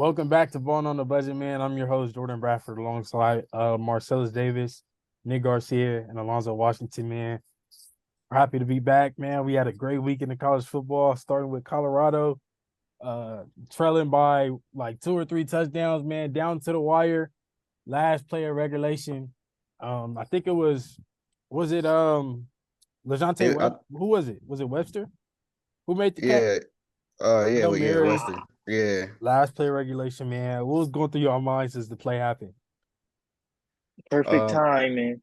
Welcome back to Ballin on the Budget, man. I'm your host, Jordan Bradford, alongside Marcellus Davis, Nick Garcia, and Alonzo Washington, man. We're happy to be back, man. We had a great week in the college football, starting with Colorado, trailing by like 2 or 3 touchdowns, man, down to the wire. Last play of regulation. I think was it LeJounte It, I, Web? Who was it? Was it Webster? Who made the catch? yeah, yeah, Hail well, yeah, Mary. Western, yeah. Last play of regulation, man. What was going through your minds as the play happened? Perfect Um, timing.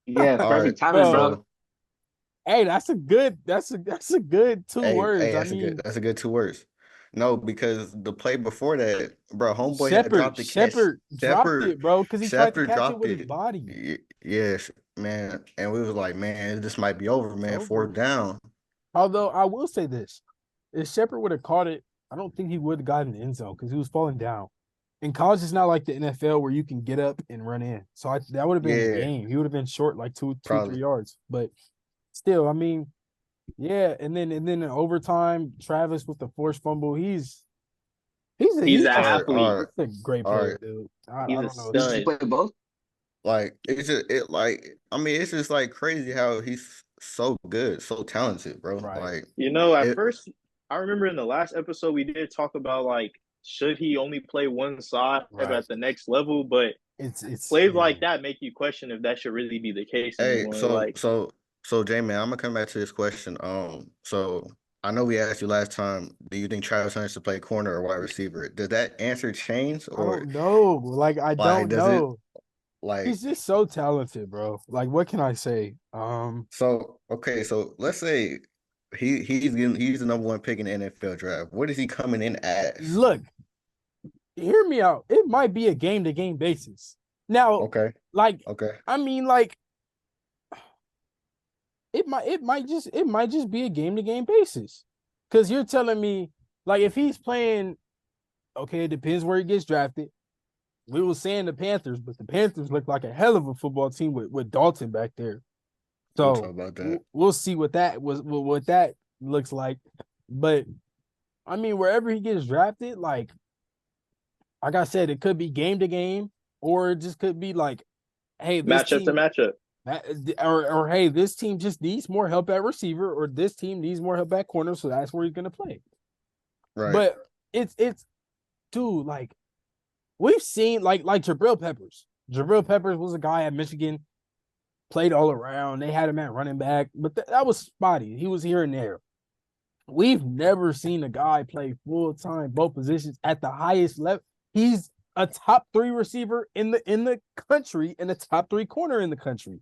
Yeah, all right, perfect timing, Bro, bro. so hey, that's a good two hey, words. I that's a good, mean, that's a good 2 words. No, because the play before that, bro, homeboy had Shepard dropped the catch. Shepard dropped Shepard, it, bro, because he tried to Shepard catch it dropped with his it. body. Yes, man, and we was like, man, this might be over, It's man. over. Fourth down, Although I will say this, if Shepard would have caught it, I don't think he would have gotten in the end zone because he was falling down. In college, it's not like the NFL where you can get up and run in. So that would have been yeah, game. He would have been short like two, probably. 3 yards. But still, I mean, yeah. And then in overtime, Travis with the forced fumble. He's a He's he's an All just right, all athlete. right, a great all player, right. dude. He's I a don't know. Did he stud. play both? Like it's just it like I mean it's just like crazy how he's so good, so talented, bro. Right. Like At it, first, I remember in the last episode we did talk about like should he only play one side Right. at the next level, but It's plays yeah. like that make you question if that should really be the case Hey, anymore. so Like, so so J man, I'm gonna come back to this question. So I know we asked you last time, do you think Travis Hunter should play corner or wide receiver? Does that answer change I or don't know. Like I like don't does it know. like He's just so talented, bro. Like what can I say? so okay, so let's say he's the number one pick in the NFL draft. What is he coming in as? Look, hear me out. It might be a game to game basis. Now, Okay, like okay. I mean, like it might just be a game to game basis. Cause you're telling me like if he's playing, okay, it depends where he gets drafted. We were saying the Panthers, but the Panthers look like a hell of a football team with Dalton back there. We'll talk So about that. we'll see what that looks like. But I mean, wherever he gets drafted, like I said, it could be game to game, or it just could be like, hey, this matchup to team matchup. or hey, this team just needs more help at receiver, or this team needs more help at corner, so that's where he's gonna play. Right. But it's dude, like we've seen like Jabril Peppers. Jabril Peppers was a guy at Michigan, played all around. They had him at running back, but that was spotty. He was here and there. We've never seen a guy play full time both positions at the highest level. He's a top three receiver in the country and a top three corner in the country.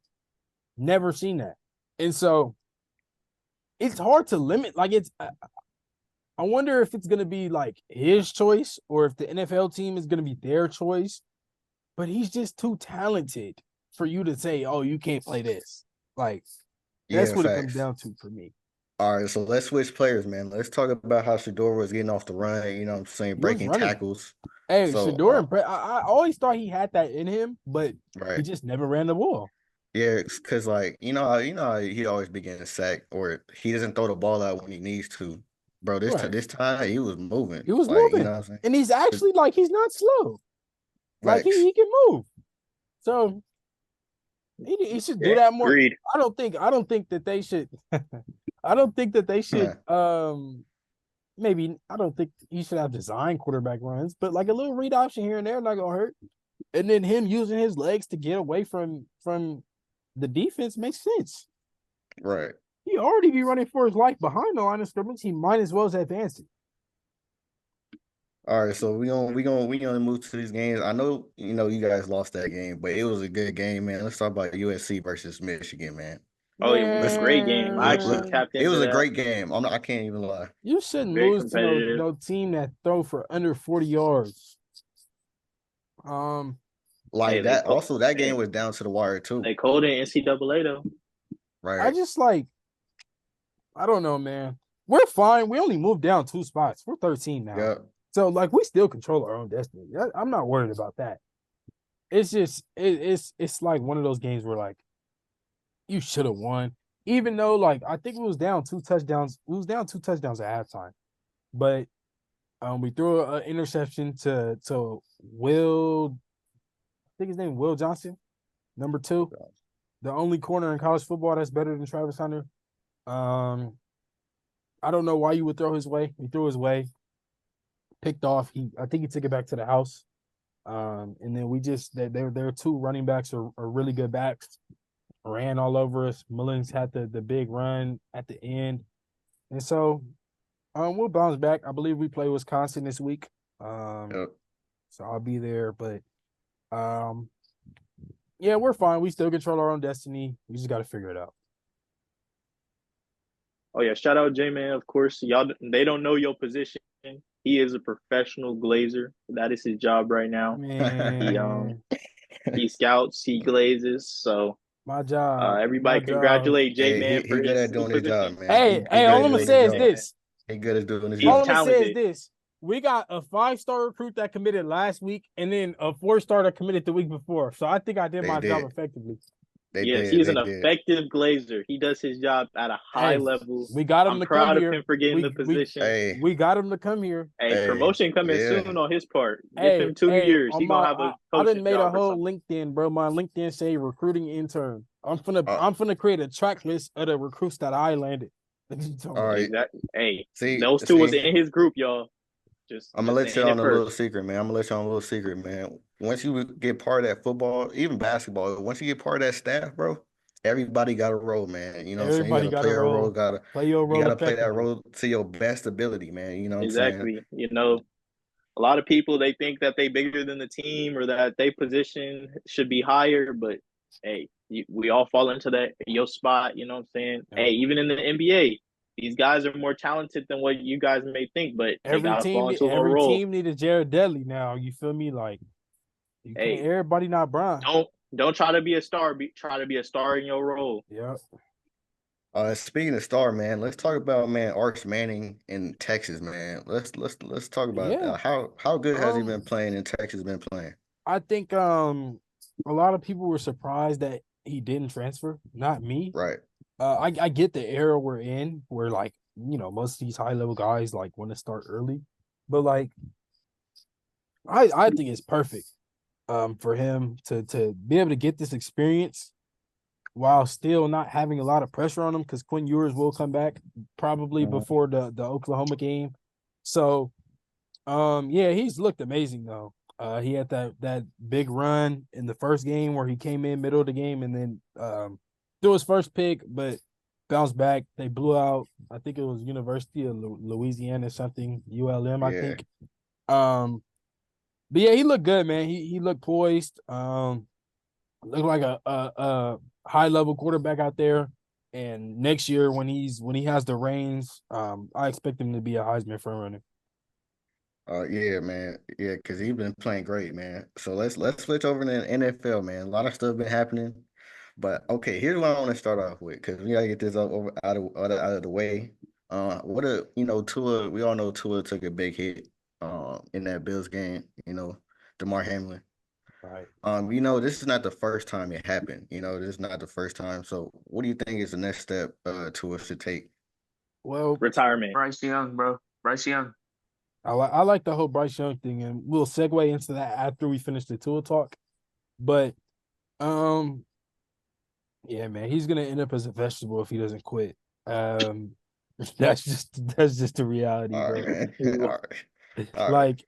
Never seen that, and so it's hard to limit. Like I wonder if it's gonna be like his choice or if the NFL team is gonna be their choice. But he's just too talented for you to say, "Oh, you can't play this." Like that's Yeah, what it comes facts. down to for me. All right, so let's switch players, man. Let's talk about how Shador was getting off the run, you know what I'm saying, He was breaking running. tackles. Hey, So, Shador and I always thought he had that in him, but he right. just never ran the ball. Yeah, because like, how he always be getting sacked or he doesn't throw the ball out when he needs to. Bro, Right. this time he was moving. He was Like, you moving. know what I'm saying? And he's actually like he's not slow. Like Facts. he can move. So he should do Yeah, that more. agreed. I don't think that they should I don't think that they should maybe I don't think he should have design quarterback runs, but like a little read option here and there not gonna hurt. And then him using his legs to get away from the defense makes sense. Right. He already be running for his life behind the line of scrimmage. He might as well as advance it. All right, so we gonna move to these games. I know you guys lost that game, but it was a good game, man. Let's talk about USC versus Michigan, man. Oh, it was a Let's great game. I actually Man, tapped it into was a that. great game. I can't even lie. you shouldn't Very lose to no competitive. no team that throw for under 40 yards. Um, Hey, Like they that. called Also, that game hey, was down to the wire too. they called it NCAA though. I Right. just like I don't know, man. We're fine. We only moved down 2 spots. We're 13 now. Yeah. So like we still control our own destiny. I'm not worried about that. It's just it's like one of those games where like you should have won. Even though like I think it was down 2 touchdowns. It was down 2 touchdowns at halftime. But We threw an interception to Will. I think his name Will Johnson, number 2, the only corner in college football that's better than Travis Hunter. I don't know why you would throw his way. He threw his way, picked off. I think he took it back to the house. And then we just their 2 running backs are really good backs. Ran all over us. Mullins had the big run at the end, and so we'll bounce back. I believe we play Wisconsin this week. Yep. So I'll be there, but yeah, we're fine. We still control our own destiny. We just got to figure it out. Oh yeah, shout out J-Man, of course. Y'all, they don't know your position. He is a professional glazer. That is his job right now. Man, He scouts, he glazes. So my job. everybody My job. congratulate J-Man he for good his at new doing his job, position. man. Hey, He good all at I'm gonna doing say his is job. this. He good at doing his He's All job. I'm gonna say is talented. this. We got a 5-star recruit that committed last week, and then a 4-star that committed the week before. So I think I did They my job did. effectively. They Yes, did. he is They an did. effective glazer. He does his job at a high Hey, level. we got him I'm to come proud of here. him for getting the We we position. Hey, we got him to come here. Hey, hey, promotion coming yeah. soon on his part. Give Hey, him 2 years. on He my gonna have a I done coaching made a job or whole something. LinkedIn, bro. My LinkedIn say recruiting intern. I'm Uh, finna create a track list of the recruits that I landed. all right. Exactly. Hey, See, those 2 was see. in his group, y'all. I'm gonna Just let you saying it on a little first. secret, man. I'm gonna let you on a little secret, man. Once you get part of that football, even basketball, once you get part of that staff, bro, everybody got a role, man. You know what I'm saying? You Everybody gotta got a play your role, role. Play your you role gotta play that effectively. role to your best ability, man. You know what I'm saying? Exactly. You know, a lot of people they think that they bigger than the team or that they position should be higher, but hey, we all fall into that your spot. You know what I'm saying? Yep. Hey, even in the NBA, these guys are more talented than what you guys may think, but they gotta fall into a Every role. team needed Jared Dudley now. You feel me? Like you can't Hey, everybody not Brian. don't try to be a star. Try to be a star in your role. Yep. Speaking of star, man, let's talk about man Arch Manning in Texas, man. Let's talk about Yeah. how good has he been Um playing in Texas? Been playing I think a lot of people were surprised that he didn't transfer. Not me. right. I get the era we're in where like, most of these high level guys like want to start early. But like I think it's perfect for him to be able to get this experience while still not having a lot of pressure on him because Quinn Ewers will come back probably before the Oklahoma game. So yeah, he's looked amazing though. He had that big run in the first game where he came in middle of the game and then threw his first pick, but bounced back. They blew out. I think it was University of Louisiana something, ULM, I Yeah. think. But yeah, he looked good, man. He looked poised. Looked like a high level quarterback out there. And next year when he has the reins, I expect him to be a Heisman front runner. Yeah, man. Yeah, because he's been playing great, man. So let's switch over to the NFL, man. A lot of stuff been happening. But okay, here's what I want to start off with because we gotta get this out of the way. What a Tua. We all know Tua took a big hit in that Bills game. DeMar Hamlin. Right. This is not the first time it happened. This is not the first time. So what do you think is the next step Tua should take? Well, Retirement. Bryce Young, bro. Bryce Young. I like the whole Bryce Young thing, and we'll segue into that after we finish the tour talk. But yeah, man, he's gonna end up as a vegetable if he doesn't quit. That's just the reality, All bro. right, man. All right. All right. Like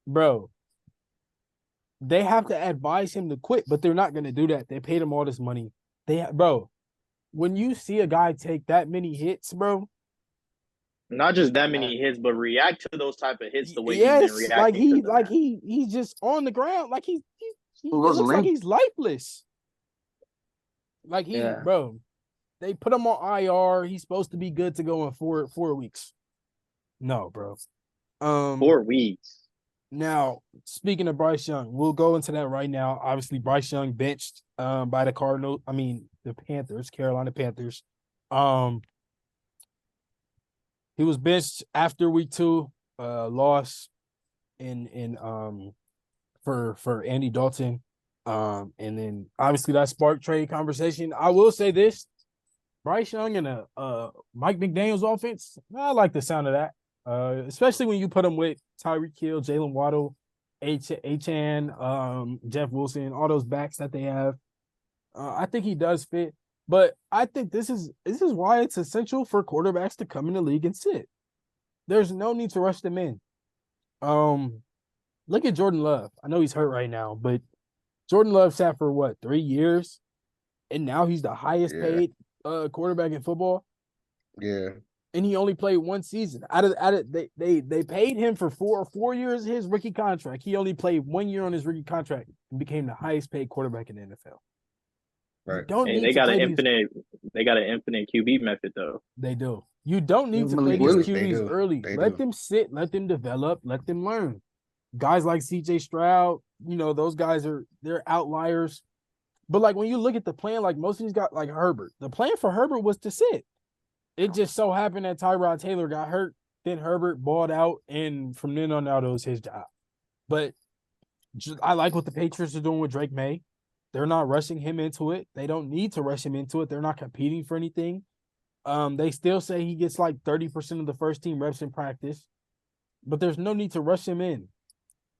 bro, they have to advise him to quit, but they're not gonna do that. They paid him all this money. Bro, when you see a guy take that many hits, bro. Not just that many hits, but react to those type of hits the way he's been Yes, reacting to them. he's just on the ground, like he it was looks like linked. he's lifeless. Like Yeah. bro, they put him on IR. He's supposed to be good to go in 4 weeks. No, bro. 4 weeks. Now speaking of Bryce Young, we'll go into that right now. Obviously, Bryce Young benched by the Cardinals. I mean the Panthers, Carolina Panthers. He was benched after week 2, loss in for Andy Dalton. And then obviously that sparked trade conversation. I will say this: Bryce Young and a Mike McDaniel's offense. I like the sound of that. Especially when you put him with Tyreek Hill, Jalen Waddle, Achan, Jeff Wilson, all those backs that they have. I think he does fit, but I think this is why it's essential for quarterbacks to come in the league and sit. There's no need to rush them in. Look at Jordan Love. I know he's hurt right now, but Jordan Love sat for what, 3 years, and now he's the highest paid quarterback in football. Yeah. And he only played one season. They paid him for 4 years of his rookie contract. He only played 1 year on his rookie contract and became the highest paid quarterback in the NFL. Right. Don't Hey, need they to got play an infinite. They got an infinite QB method though. They do. You don't need to play Malik these Willis. They QBs do. early. They Let do. them sit. Let them develop. Let them learn. Guys like CJ Stroud, those guys they're outliers. But like when you look at the plan, like most of these guys, like Herbert, the plan for Herbert was to sit. It just so happened that Tyrod Taylor got hurt. Then Herbert balled out, and from then on out, it was his job. But I like what the Patriots are doing with Drake May. They're not rushing him into it. They don't need to rush him into it. They're not competing for anything. They still say he gets like 30% of the first team reps in practice, but there's no need to rush him in.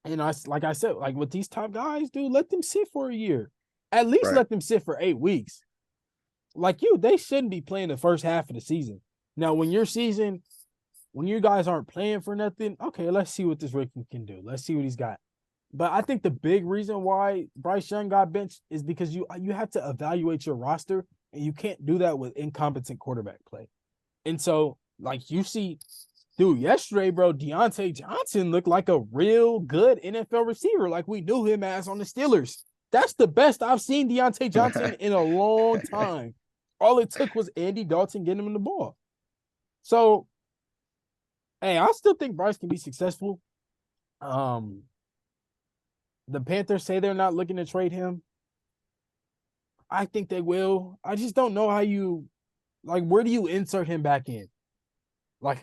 And like I said, like with these top guys, dude, let them sit for a year. At least let them sit for 8 weeks. Like they shouldn't be playing the first half of the season. Now, when you guys aren't playing for nothing, okay, let's see what this rookie can do. Let's see what he's got. But I think the big reason why Bryce Young got benched is because you have to evaluate your roster, and you can't do that with incompetent quarterback play. And so, like you see, dude, yesterday, bro, Deontay Johnson looked like a real good NFL receiver, like we knew him as on the Steelers. That's the best I've seen Deontay Johnson in a long time. All it took was Andy Dalton getting him the ball. So, hey, I still think Bryce can be successful. The Panthers say they're not looking to trade him. I think they will. I just don't know how where do you insert him back in? Like,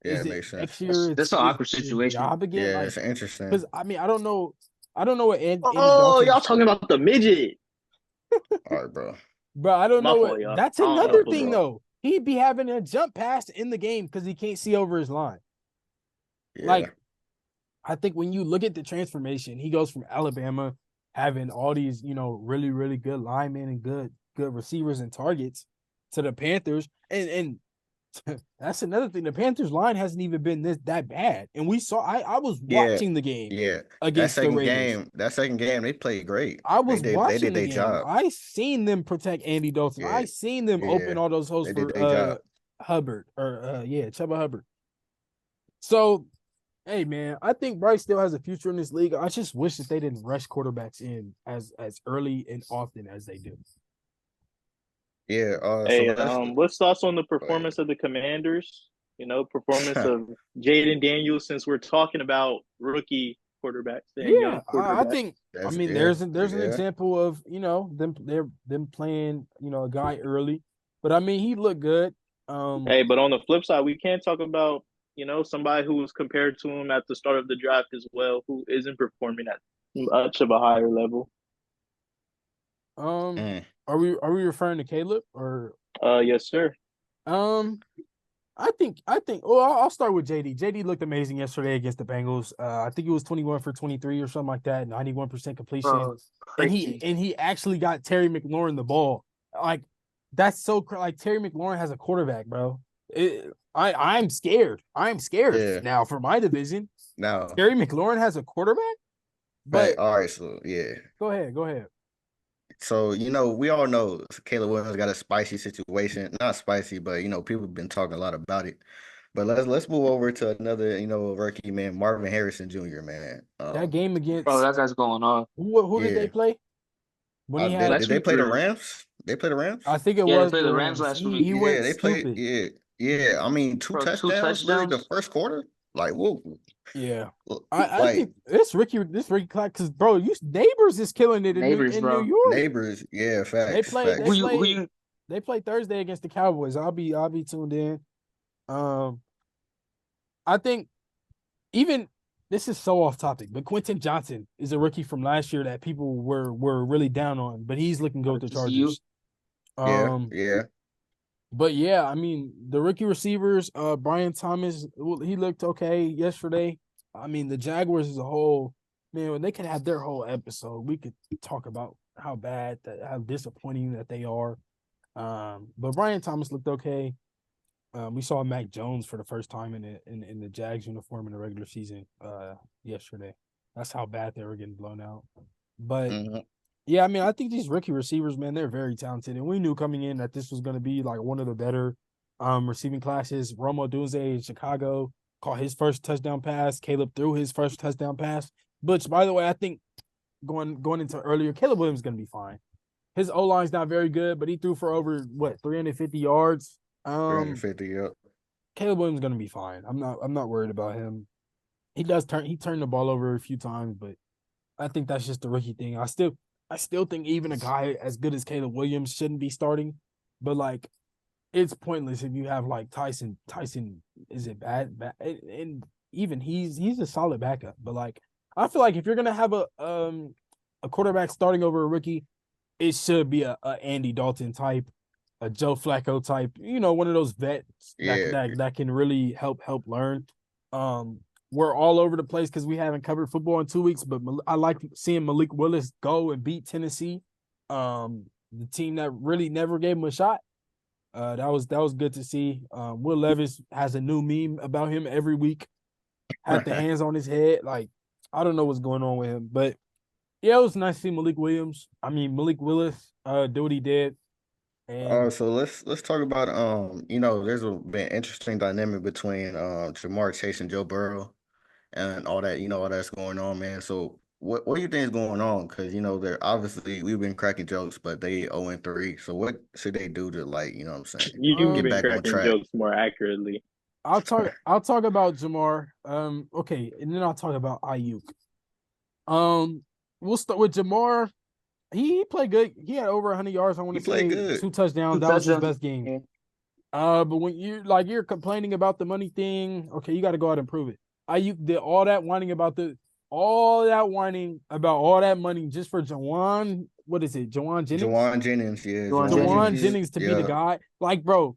is it it makes sense. next year? That's an awkward situation. Job again? Yeah, Like, it's interesting. because I don't know what Andy Oh, Dalton. y'all talking about the midget? All right, bro. Bro, I don't My know fault, what. y'all. That's I don't know another football. thing, though. He'd be having a jump pass in the game because he can't see over his line. Yeah. Like, I think when you look at the transformation, he goes from Alabama having all these, really, really good linemen and good receivers and targets to the Panthers. And that's another thing. The Panthers line hasn't even been that bad. And we saw I was watching the game against the Raiders. That second game, they played great. I was They watching did the their game. job. I seen them protect Andy Dalton. Yeah. I seen them open all those holes They did for their job. Hubbard or Chuba Hubbard. So, hey man, I think Bryce still has a future in this league. I just wish that they didn't rush quarterbacks in as early and often as they do. Yeah. Hey, So what's thoughts on the performance of the Commanders? Performance of Jaden Daniels, since we're talking about rookie quarterbacks and young quarterbacks. I think there's an example of them playing a guy early, but I mean he looked good. Hey, but on the flip side, we can't talk about somebody who was compared to him at the start of the draft as well, who isn't performing at much of a higher level. Are we referring to Caleb or? Yes, sir. I think. Well, I'll start with JD. JD looked amazing yesterday against the Bengals. I think it was 21 for 23 or something like that, 91% completion. And he actually got Terry McLaurin the ball. Like that's so like Terry McLaurin has a quarterback, bro. I'm scared. I'm scared now for my division. No, Terry McLaurin has a quarterback. But all right, so yeah. Go ahead. So, we all know Caleb Williams got a spicy situation. Not spicy, but people have been talking a lot about it. But let's move over to another, rookie man, Marvin Harrison Jr., man. That game against that guy's going on. Who did they play? When he did they play the Rams? They play the Rams? I think it was they played the the Rams last week. He went they stupid. played. Yeah. I mean, two touchdowns during the first quarter. Like, whoa. Yeah, I think this Ricky Clark, because bro, Neighbors is killing it in New York. Neighbors, yeah, facts. They play Thursday against the Cowboys. I'll be tuned in. I think even this is so off topic, but Quentin Johnson is a rookie from last year that people were really down on, but he's looking good with the Chargers. Yeah. But yeah, I mean the rookie receivers, Brian Thomas, he looked okay yesterday. I mean the Jaguars as a whole, man, when they could have their whole episode, we could talk about how bad, how disappointing that they are. But Brian Thomas looked okay. We saw Mac Jones for the first time in the Jags uniform in the regular season yesterday. That's how bad they were getting blown out. But Mhm. yeah, I mean, I think these rookie receivers, man, they're very talented, and we knew coming in that this was going to be like one of the better receiving classes. Romo Dunze in Chicago caught his first touchdown pass. Caleb threw his first touchdown pass. Which, by the way, I think going into earlier, Caleb Williams is going to be fine. His O line's not very good, but he threw for over 350 yards. Um, 350, yep. Caleb Williams is going to be fine. I'm not worried about him. He turned the ball over a few times, but I think that's just the rookie thing. I still think even a guy as good as Caleb Williams shouldn't be starting, but like it's pointless if you have like Tyson. Tyson is it bad? And even he's a solid backup, but like I feel like if you're gonna have a quarterback starting over a rookie, it should be a Andy Dalton type, a Joe Flacco type, one of those vets that Yeah. that can really help learn. Um, we're all over the place because we haven't covered football in 2 weeks, but I like seeing Malik Willis go and beat Tennessee, the team that really never gave him a shot. That was good to see. Will Levis has a new meme about him every week. Had the hands on his head, like I don't know what's going on with him, but yeah, it was nice to see Malik Willis, do what he did. And So let's talk about there's been interesting dynamic between Jamar Chase and Joe Burrow and all that, all that's going on, man. So what do you think is going on? Because they're obviously we've been cracking jokes, but they 0-3. So what should they do to, like, what I'm saying, You've get been back on cracking track? jokes more accurately. I'll talk about Jamar. Okay, and then I'll talk about Ayuk. Um, we'll start with Jamar. He played good. He had over 100 yards. I want He to played say good. 2 touchdowns. Two That was his touchdowns. best game. Yeah. But when you're complaining about the money thing, okay, you got to go out and prove it. Ayuk did all that whining about all that money just for Jawan. What is it, Jawan Jennings? Jawan Jennings, yeah, Juwan Jawan Jennings, Jawan yeah. Jennings, Jennings to be the yeah, guy. Like, bro,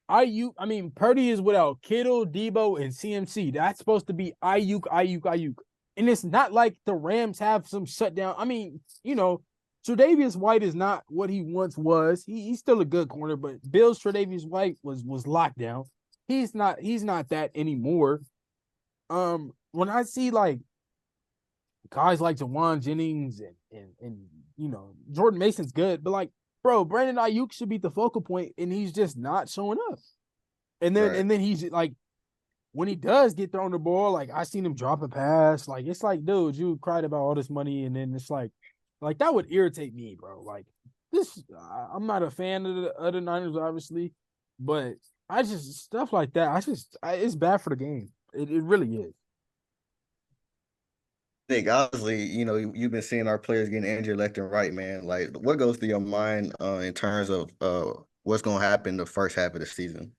Purdy is without Kittle, Debo, and CMC. That's supposed to be Ayuk, Ayuk, Ayuk. And it's not like the Rams have some shutdown. I mean, Tre'Davious White is not what he once was. He's still a good corner, but Bill's Tre'Davious White was locked down. He's not that anymore. When I see like guys like Jawan Jennings and Jordan Mason's good, but like, bro, Brandon Ayuk should be the focal point, and he's just not showing up. And then right. and then he's like, when he does get thrown the ball, like I seen him drop a pass. Like it's like, dude, you cried about all this money, and then it's like that would irritate me, bro. Like this, I'm not a fan of the other Niners, obviously, but I just stuff like that. It's bad for the game. It really is. I think honestly, you've been seeing our players getting injured left and right, man. Like, what goes through your mind in terms of what's gonna happen the first half of the season?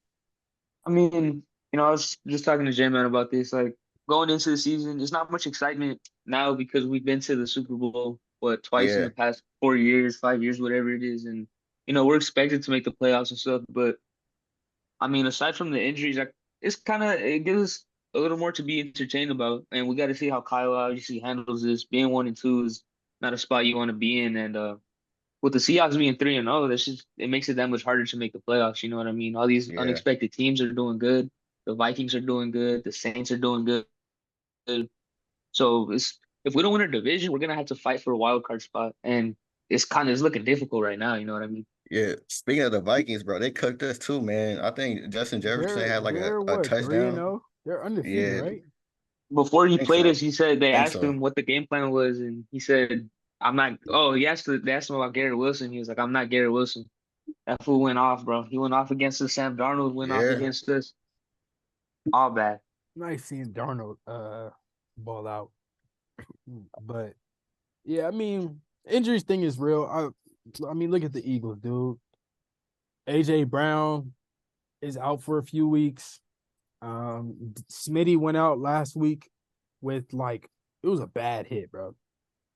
I mean, I was just talking to J Man about this. Like going into the season, there's not much excitement now because we've been to the Super Bowl, twice in Yeah, the past 4 years, 5 years, whatever it is, and we're expected to make the playoffs and stuff. But I mean, aside from the injuries, like it gives us a little more to be entertained about, and we got to see how Kyle obviously handles this. Being 1-2 is not a spot you want to be in, and with the Seahawks being 3-0, that's just it makes it that much harder to make the playoffs. You know what I mean? All these yeah, unexpected teams are doing good. The Vikings are doing good. The Saints are doing good. So if we don't win our division, we're gonna have to fight for a wild card spot, and it's looking difficult right now. You know what I mean? yeah. Speaking of the Vikings, bro, they cooked us too, man. I think Justin Jefferson They're had like they're a what, 3 and touchdown. 0. They're undefeated, Yeah, right? Before he think played so. us, he said they Think asked so. him what the game plan was, and he said, "I'm not." Oh, they asked him about Garrett Wilson. He was like, "I'm not Garrett Wilson." That fool went off, bro. He went off against us. Sam Darnold went off Yeah, against us. All bad. Nice seeing Darnold ball out. But yeah, I mean, injuries thing is real. I mean, look at the Eagles, dude. AJ Brown is out for a few weeks. Smitty went out last week with like it was a bad hit, bro.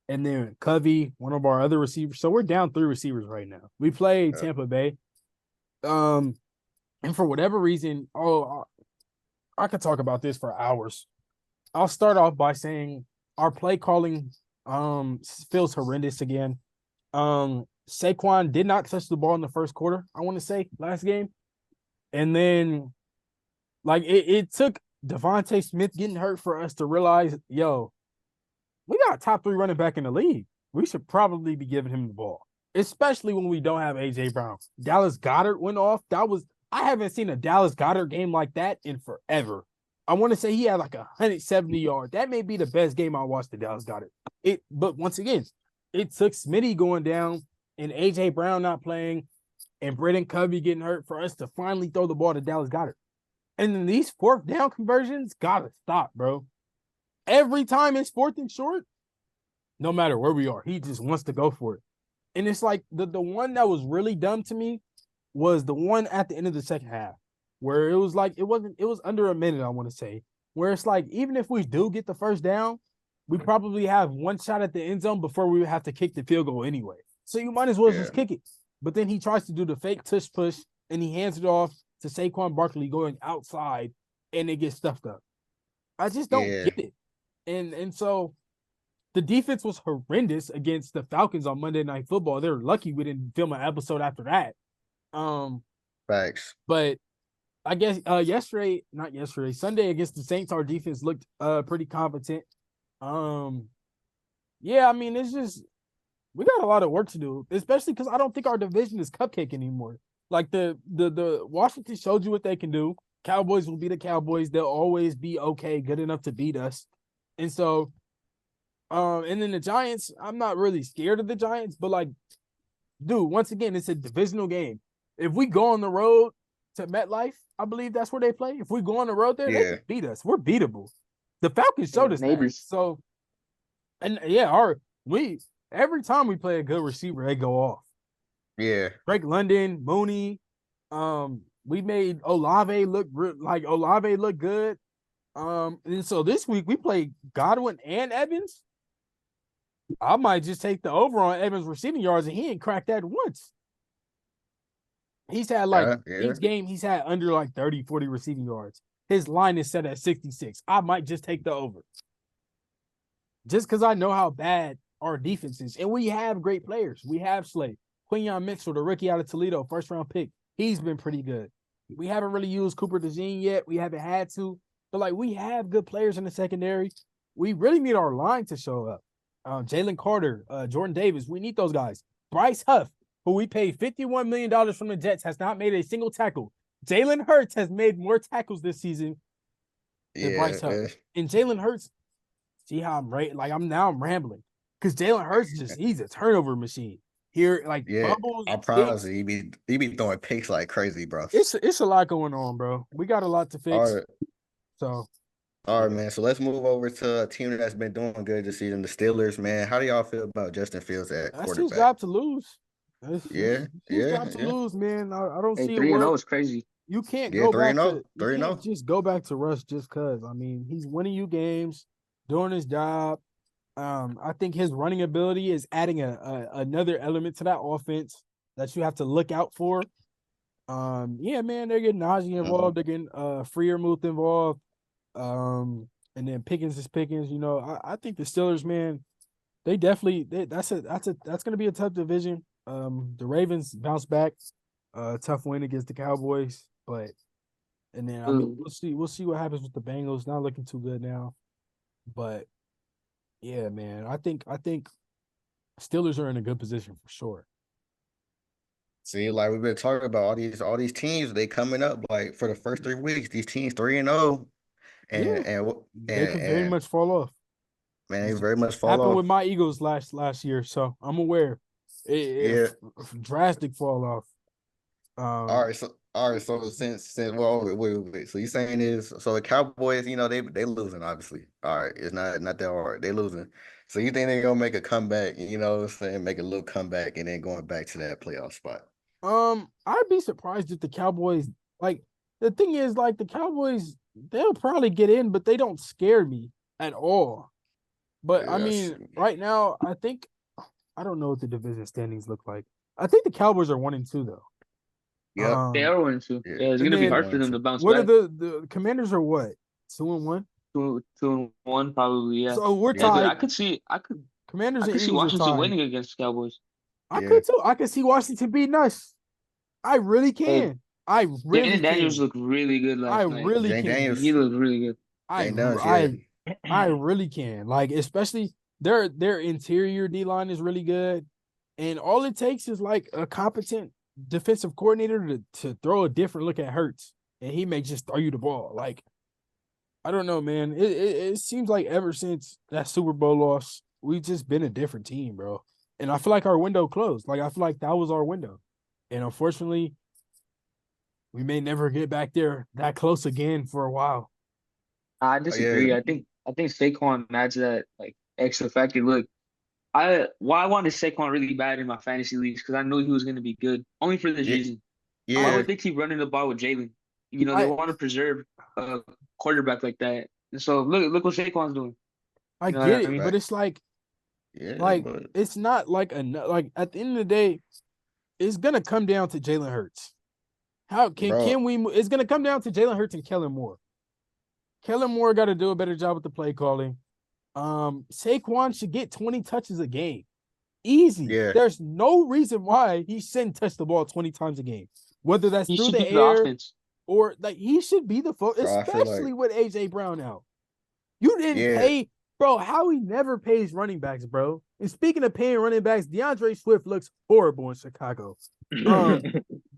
And then Covey, one of our other receivers. So we're down 3 receivers right now. We played yeah, Tampa Bay. And for whatever reason, I could talk about this for hours. I'll start off by saying our play calling feels horrendous again. Saquon did not touch the ball in the first quarter, I want to say, last game. And then like it took Devontae Smith getting hurt for us to realize, yo, we got a top 3 running back in the league. We should probably be giving him the ball, especially when we don't have AJ Brown. Dallas Goedert went off. I haven't seen a Dallas Goedert game like that in forever. I want to say he had like 170 yards. That may be the best game I watched the Dallas Goedert. But once again, it took Smitty going down and AJ Brown not playing and Brendan Covey getting hurt for us to finally throw the ball to Dallas Goedert. And then these 4th down conversions gotta stop, bro. Every time it's 4th and short, no matter where we are, he just wants to go for it. And it's like the one that was really dumb to me was the one at the end of the second half, where it was like it was under a minute, I want to say, where it's like even if we do get the first down, we probably have one shot at the end zone before we have to kick the field goal anyway. So you might as well just kick it. But then he tries to do the fake tush push and he hands it off to Saquon Barkley going outside and it gets stuffed up. I just don't get it. And so the defense was horrendous against the Falcons on Monday Night Football. They're lucky we didn't film an episode after that. Facts. But I guess Sunday against the Saints, our defense looked pretty competent. Yeah, I mean, it's just we got a lot of work to do, especially because I don't think our division is cupcake anymore. Like the Washington showed you what they can do. Cowboys will be the Cowboys. They'll always be okay, good enough to beat us. And so, and then the Giants, I'm not really scared of the Giants, but like, dude, once again, it's a divisional game. If we go on the road to MetLife, I believe that's where they play. If we go on the road there, they can beat us. We're beatable. The Falcons showed us that. So, and yeah, every time we play a good receiver, they go off. Yeah. Drake London, Mooney. We made Olave look good. And so this week we played Godwin and Evans. I might just take the over on Evans receiving yards, and he ain't cracked that once. He's had each game he's had under like 30, 40 receiving yards. His line is set at 66. I might just take the over. Just because I know how bad our defense is. And we have great players. We have Slay. Quinyon Mitchell, the rookie out of Toledo, first-round pick. He's been pretty good. We haven't really used Cooper DeJean yet. We haven't had to. But, like, we have good players in the secondary. We really need our line to show up. Jalen Carter, Jordan Davis, we need those guys. Bryce Huff, who we paid $51 million from the Jets, has not made a single tackle. Jalen Hurts has made more tackles this season than Bryce Huff. And Jalen Hurts, see how I'm I'm rambling. Because Jalen Hurts he's a turnover machine. Here, like bubbles. I promise you, he be throwing picks like crazy, bro. It's a lot going on, bro. We got a lot to fix. All right. So all right, man. So let's move over to a team that's been doing good this season, the Steelers, man. How do y'all feel about Justin Fields at quarterback? That's his job to lose. It's his job to yeah. lose, man. I don't see 3-0 is crazy. You can't go back to 3-0. Just go back to Russ just because. I mean, he's winning you games, doing his job. I think his running ability is adding another element to that offense that you have to look out for. Yeah, man, they're getting Najee involved, they're getting Freiermuth involved. And then Pickens is Pickens. You know, I think the Steelers, man, they definitely that's gonna be a tough division. The Ravens bounce back, tough win against the Cowboys, and then I mean we'll see what happens with the Bengals. Not looking too good now, but yeah, man, I think Steelers are in a good position for sure. See, like we've been talking about all these teams, they coming up like for the first 3 weeks. These teams 3-0, and they could very much fall off. Man, they very much fall happened off. with my Eagles last year, so I'm aware. Drastic fall off. All right. So since wait. So you saying is so the Cowboys, you know, they losing obviously. All right, it's not that hard. They losing. So you think they're gonna make a comeback? You know what I'm saying? Make a little comeback and then going back to that playoff spot. I'd be surprised if the Cowboys the thing is the Cowboys, they'll probably get in, but they don't scare me at all. But I mean, right now, I don't know what the division standings look like. I think the Cowboys are 1-2 though. Yep. They are 1-2. Yeah. Yeah, it's And gonna be They're then hard for one them two. to bounce what are back. the Commanders are what? 2-1. 2-1 probably. Yeah, So we're yeah. Yeah. But tied. Commanders I and could see Eagles are Washington tied. winning against the Cowboys. I Yeah. could too. I could see Washington beating us. I really Hey, can. I really Jaden Daniels can. looked really good I last night. really Jane can. He Daniels. looked really good. I Jane Daniels. Yeah. I I really can. Like especially their interior D line is really good, and all it takes is like a competent defensive coordinator to throw a different look at Hurts, and he may just throw you the ball. Like I don't know, man. It seems like ever since that Super Bowl loss, we've just been a different team, bro. And I feel like our window closed. Like I feel like that was our window, and unfortunately, we may never get back there that close again for a while. I Yeah, disagree. I think Saquon adds that like extra factor. Look, I wanted Saquon really bad in my fantasy leagues because I knew he was going to be good only for this yeah, reason. Why yeah, would they keep running the ball with Jalen? You know, they I want to preserve a quarterback like that. And so look what Saquon's doing. I You know get what I it, mean? but right. it's Yeah, like but it's not like a like at the end of the day, it's gonna come down to Jalen Hurts. How bro, can we? It's gonna come down to Jalen Hurts and Kellen Moore. Kellen Moore got to do a better job with the play calling. Saquon should get 20 touches a game. Easy. yeah, There's no reason why he shouldn't touch the ball 20 times a game. Whether that's He through should the be the air offense. or like he should be the focus, bro. I feel like especially with AJ Brown out. You didn't yeah, pay, bro. Howie never pays running backs, bro. And speaking of paying running backs, DeAndre Swift looks horrible in Chicago. Um,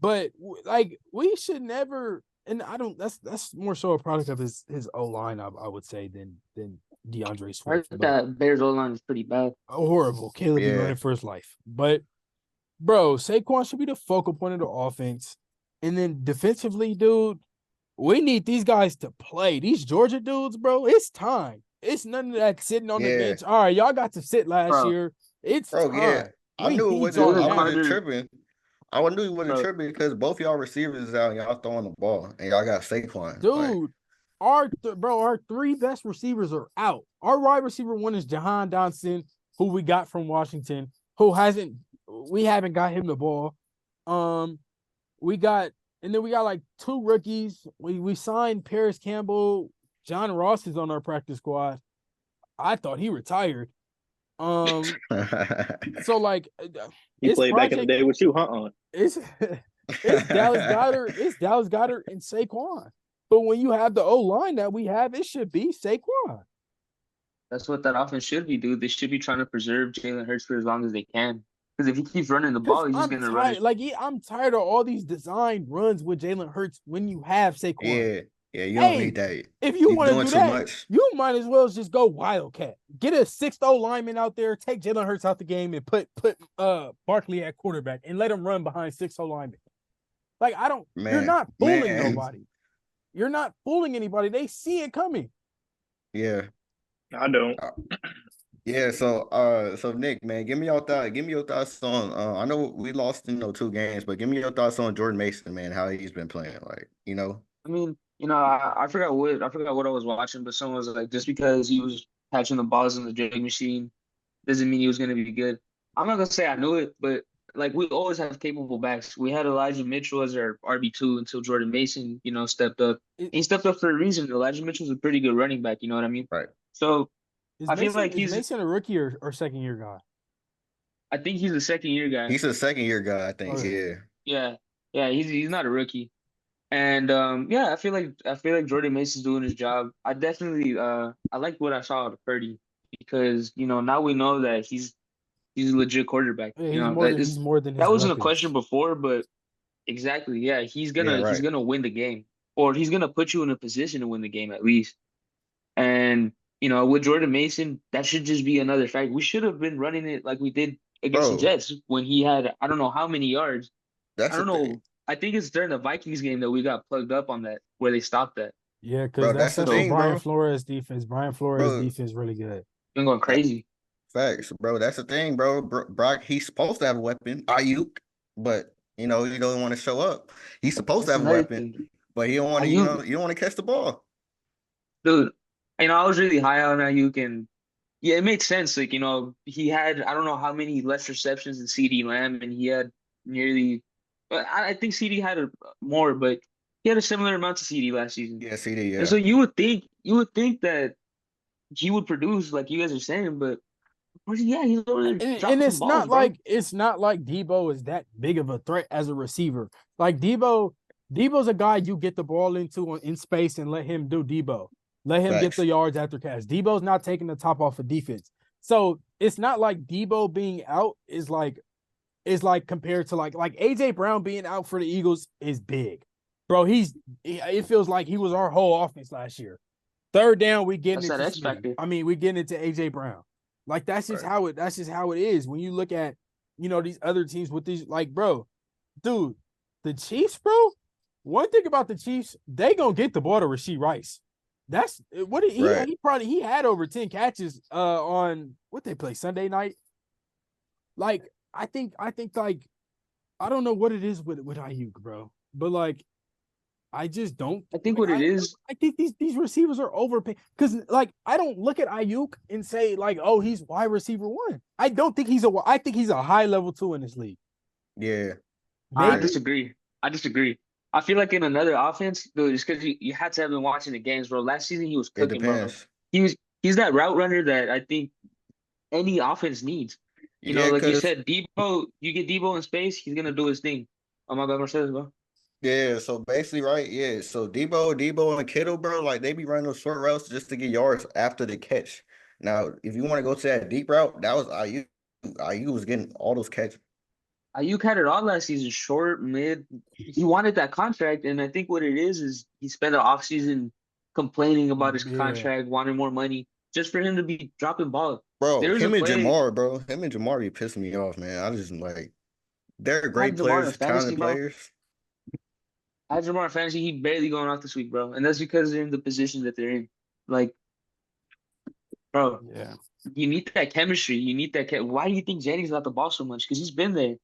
but like we should never, and I don't. That's more so a product of his O line, I would say, than DeAndre I heard Swift. But that Bears O line is pretty bad. horrible. Caleb be yeah, running for his life. But bro, Saquon should be the focal point of the offense. And then defensively, dude, we need these guys to play. These Georgia dudes, bro, it's time. It's none of that sitting on the yeah, bench. All right, y'all got to sit last Bro, year. It's bro, yeah. time. I We knew it need wasn't. y'all Jalen I wasn't now. Carter, tripping. I knew he wasn't bro, tripping because both y'all receivers is out and y'all throwing the ball and y'all got Saquon. Like, Dude, our three best receivers are out. Our wide receiver one is Jahan Dotson, who we got from Washington, who hasn't we haven't got him the ball. Um, we got and then we got like two rookies. We signed Paris Campbell. John Ross is on our practice squad. I thought he retired. Um, so like He it's played back in the project day with you, huh? it's it's Dallas Goddard and Saquon. But when you have the O line that we have, it should be Saquon. that's what that offense should be, dude. They should be trying to preserve Jalen Hurts for as long as they can. Because if he keeps running the Because ball, he's just I'm gonna run tired. it. Like I'm tired of all these design runs with Jalen Hurts when you have Saquon. yeah, yeah. You don't need Hey, that. if you He's want to doing do too that, much. you might as well just go Wildcat. Get a 6'0 lineman out there, take Jalen Hurts out the game, and put Barkley at quarterback and let him run behind 6'0 linemen. Like I don't. You're Man, not fooling man. nobody. You're not fooling anybody. They see it coming. Yeah. I don't. Yeah, so Nick, man, give me your thoughts on I know we lost, 2 games, but give me your thoughts on Jordan Mason, man, how he's been playing, like. I mean, I forgot what I was watching, but someone was like, just because he was catching the balls in the drag machine doesn't mean he was gonna be good. I'm not gonna say I knew it, but like we always have capable backs. We had Elijah Mitchell as our RB2 until Jordan Mason, stepped up. It, He stepped up for a reason. Elijah Mitchell's a pretty good running back, you know what I mean? Right. So is I feel Mason like is Mason a rookie or second year guy? I think he's a second year guy. He's a second year guy, I think. Okay. Yeah. Yeah, yeah, he's not a rookie. And yeah, I feel like Jordan Mason's doing his job. I like what I saw out of Purdy because now we know that he's a legit quarterback. Yeah, That he's is more than that his wasn't a question weapons. before, but exactly, yeah, he's Yeah, gonna he's right. gonna win the game, or he's gonna put you in a position to win the game at least. And with Jordan Mason, that should just be another fact. We should have been running it like we did against the Bro, Jets when he had I don't know how many yards. I that's the don't thing. know. I think it's during the Vikings game that we got plugged up on that where they stopped that. Yeah, because Bro, that that's the Central thing, So Brian bro. Flores defense. Brian Flores Bro, defense really good. been going that crazy. facts, bro. That's the thing, bro. Brock, he's supposed to have a weapon, Ayuk, but he don't want to show up. He's supposed to That's have a another weapon, thing. but he don't want to, Ayuk, you don't want to catch the ball. dude. I was really high on Ayuk, and yeah, it makes sense. Like he had I don't know how many less receptions than CD Lamb, and he had nearly But I think CD had more, but he had a similar amount to CD last season. Yeah, CD, And yeah. so you would think that he would produce like you guys are saying, but yeah, he's over there And dropping some balls, bro. it's not like Debo is that big of a threat as a receiver. Like Debo's a guy you get the ball into in space and let him do Debo. Let him get the Facts. yards after catch. Debo's not taking the top off of defense. So it's not like Debo being out is like compared to like AJ Brown being out for the Eagles is big. Bro, it feels like he was our whole offense last year. Third down, we getting That's that into X Smitty. factor. I mean, we getting into AJ Brown. Like Right. that's just how it is. When you look at, these other teams with these, like, bro, dude, the Chiefs, bro. One thing about the Chiefs, they gonna get the ball to Rashee Rice. That's what Right. he had over 10 catches on what they play Sunday night. Like, I think like I don't know what it is with Ayuk, bro. But like I just don't I think what it is, I think these receivers are overpaid because like I don't look at Ayuk and say like, oh, he's wide receiver one. I don't think I think he's a high level two in this league. Yeah. I Yeah. Maybe. disagree. I disagree. I feel like in another offense, dude, it's because you had to have been watching the games, bro. Last season he was It cooking, bro. depends. He's that route runner that I think any offense needs. Yeah, Like you cause said, Debo, you get Debo in space, he's gonna do his thing. Oh my bad, Mercedes, bro. yeah, so basically, right, yeah. So Debo and Kittle, bro, like they be running those short routes just to get yards after the catch. Now, if you want to go to that deep route, that was IU. IU was getting all those catches. Ayuk had it all last season, short, mid. He wanted that contract, and I think what it is he spent the offseason complaining about his Yeah. contract, wanting more money, just for him to be dropping balls. Bro, There was a him and play. Jamar, bro. Him and Jamar be pissing me off, man. I just like they're I had great Jamar in players, fantasy, talented bro. players. I had Jamar in fantasy. He barely going off this week, bro, and that's because they're in the position that they're in. Like, bro, Yeah. you need that chemistry. You need that. Why do you think Jennings got the ball so much? Because he's been there.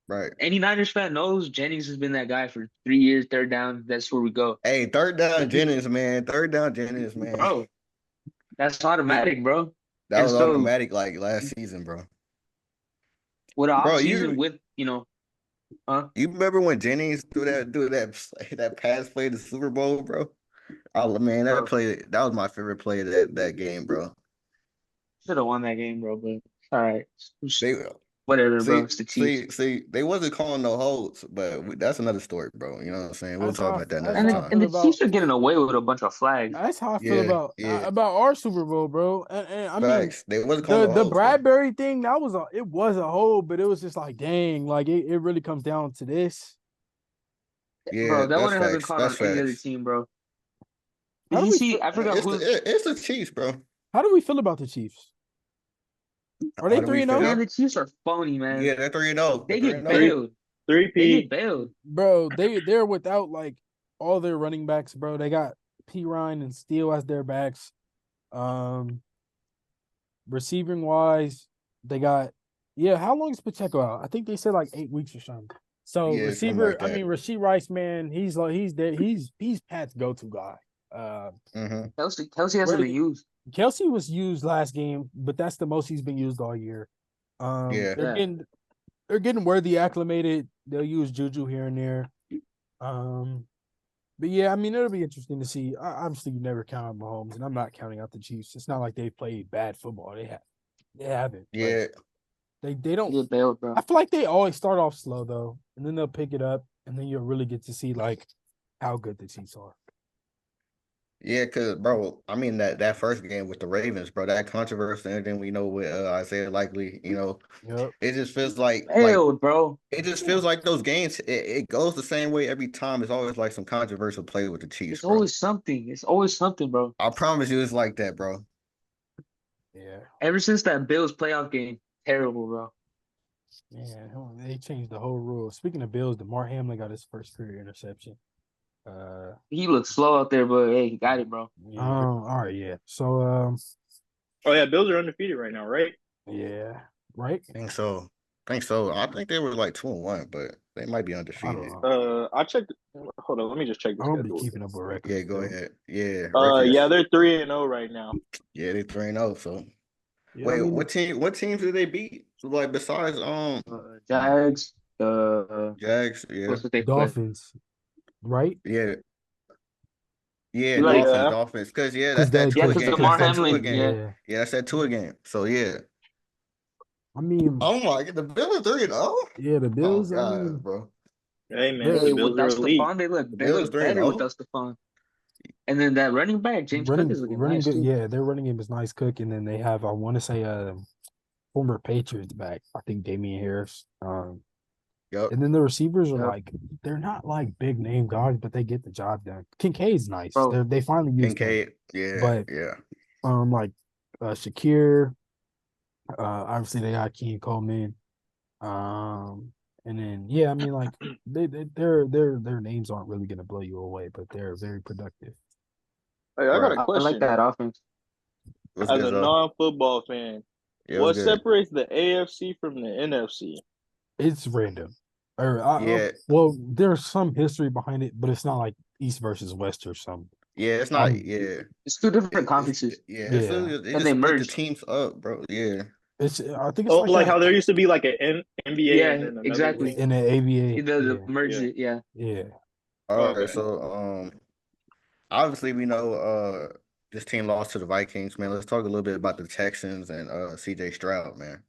Right. Any Niners fan knows Jennings has been that guy for 3 years. Third down, that's where we go. Hey, third down But he, Jennings, man. Third down Jennings, man. bro, that's It, automatic, bro. That And was so automatic like last season, bro. with an off Bro, season, you with you remember when Jennings threw that pass play to the Super Bowl, bro? Oh man, bro, that was my favorite play of that game, bro. should have won that game, bro. But all right, They whatever, bro. see It's the Chiefs. see they wasn't calling no holds, but that's another story, bro. You know what I'm saying? We'll talk about that that's another And how the, I and time. feel the about Chiefs are getting away with a bunch of flags. that's how I feel Yeah, yeah. about our Super Bowl, bro. And I mean Facts. They wasn't calling the no the holds, bro. Bradbury thing, it was a hold, but it was just like, dang, like it really comes down to this. Yeah, Bro, that that's wouldn't have been facts. caught That's on any other facts. team, bro. How Did do you we see? I forgot who. It's the Chiefs, bro. how do we feel about the Chiefs? Are they How do we 3-0? Man, feel? the Chiefs are phony, man. Yeah, they're 3-0. They're They three get and zero. Three bailed. three They get P. bailed. Bro, they're without like all their running backs, bro. They got P Ryan and Steele as their backs. Um Receiving wise, they got how long is Pacheco out? I think they said like 8 weeks or something. So Yeah, something like that. Rashee Rice, man, he's like he's there. He's Pat's go-to guy. Mm-hmm. Kelsey hasn't been Where used. Kelsey was used last game, but that's the most he's been used all year. Yeah. Yeah. They're getting worthy acclimated. They'll use Juju here and there. But yeah, I mean it'll be interesting to see. Obviously, you never count out Mahomes, and I'm not counting out the Chiefs. It's not like they've played bad football. They haven't. Yeah. They don't. They get bailed, bro. I feel like they always start off slow though, and then they'll pick it up, and then you'll really get to see like how good the Chiefs are. Yeah, cause bro, I mean that first game with the Ravens, bro, that controversy and everything we know with Isaiah Likely, Yep. it just feels like Bailed, bro. it just feels like those games. It goes the same way every time. It's always like some controversial play with the Chiefs, It's bro. always something. It's always something, bro. I promise you, it's like that, bro. Yeah. Ever since that Bills playoff game, terrible, bro. Yeah. They changed the whole rule. Speaking of Bills, DeMar Hamlin got his first career interception. He looked slow out there, but hey, he got it, bro. All right, yeah. So Oh yeah, Bills are undefeated right now, right? yeah, right? Think so. I think they were like 2-1, but they might be I don't undefeated. know. I checked. Hold on, let me just check the I don't be schedule. keeping up with records. Yeah, go though. ahead. Yeah, Yeah, records. they're 3-0 right now. Yeah, they 3-0. So Yeah, I wait, mean, what teams did they beat? Like besides Jags. Jags, yeah, Supposed to take play. Dolphins, right? yeah, yeah. You like Yeah. Dolphins. Because Because that's that that, yeah, Tua because game. because That's Damar that that, Tua Hamlin, game. yeah. yeah. Yeah, that's that Tua game. So yeah. I mean, Oh my god, the Bills are 3-0. yeah, the Oh Bills. I god, mean, bro. Hey man, the they're Hey, Bills are without elite. Stephon, The they Bills look 3 and better 0. without Stephon. And then that running back, James Cook, is looking running nice good. too. Yeah, their running game is nice. Cook, and then they have I want to say former Patriots back. I think Damian Harris. Yep. And then the receivers are Yep. like they're not like big name guys, but they get the job done. Kincaid's nice. Bro, They finally used him, Kincaid. Yeah, but yeah. like Shakir, obviously they got King Coleman, and then yeah, I mean like their names aren't really gonna blow you away, but they're very productive. Hey, I got a Right. I like question. that offense. What's As good, a though? non-football fan, Yeah, what's what good? separates the AFC from the NFC? It's random, or Yeah, well, there's some history behind it, but it's not like East versus West or something. yeah. It's not. I'm Yeah, It's two different conferences, yeah. It's yeah, literally, they and just they split the merged. teams up, bro. Yeah. it's I think it's Oh, like like that how there used to be like an NBA and Yeah, then another exactly. team. in the ABA. Either the Yeah, merged Yeah. it, yeah. yeah. All right. Okay. So, obviously we know this team lost to the Vikings, man. Let's talk a little bit about the Texans and CJ Stroud, man.